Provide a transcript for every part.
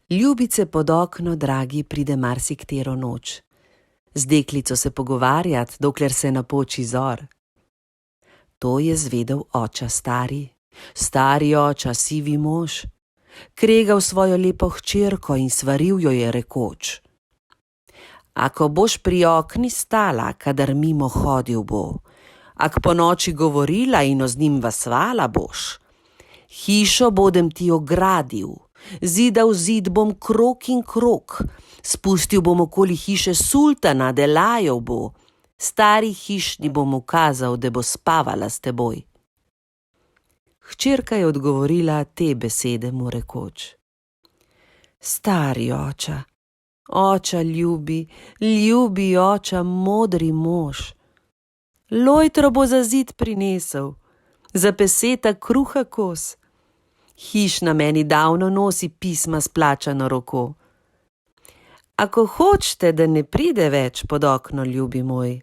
Ljubice pod okno, dragi, pride marsiktero noč. Z deklico se pogovarjat, dokler se napoči zor. To je zvedel oča stari, stari oča, sivi mož. Kregal svojo lepo hčerko in svaril jo je rekoč: Ako boš pri okni stala, kadar mimo hodil bo, ak po noči govorila in o z njim vasvala boš, hišo bodem ti ogradil, zidal zid bom krog in krog, spustil bom okoli hiše sultana, delajev bo, stari hišni bom ukazal, da bo spavala s teboj. Hčerka je odgovorila te besede mu rekoč: Stari oča, oča ljubi, ljubi oča, modri mož. Lojtro bo za zid prinesel, za peseta kruha kos. Hišna meni davno nosi pisma s plačano roko. Ako hočete, da ne pride več pod okno, ljubi moj,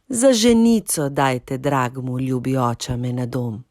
za ženico dajte, drag mu, ljubi oča, me na dom.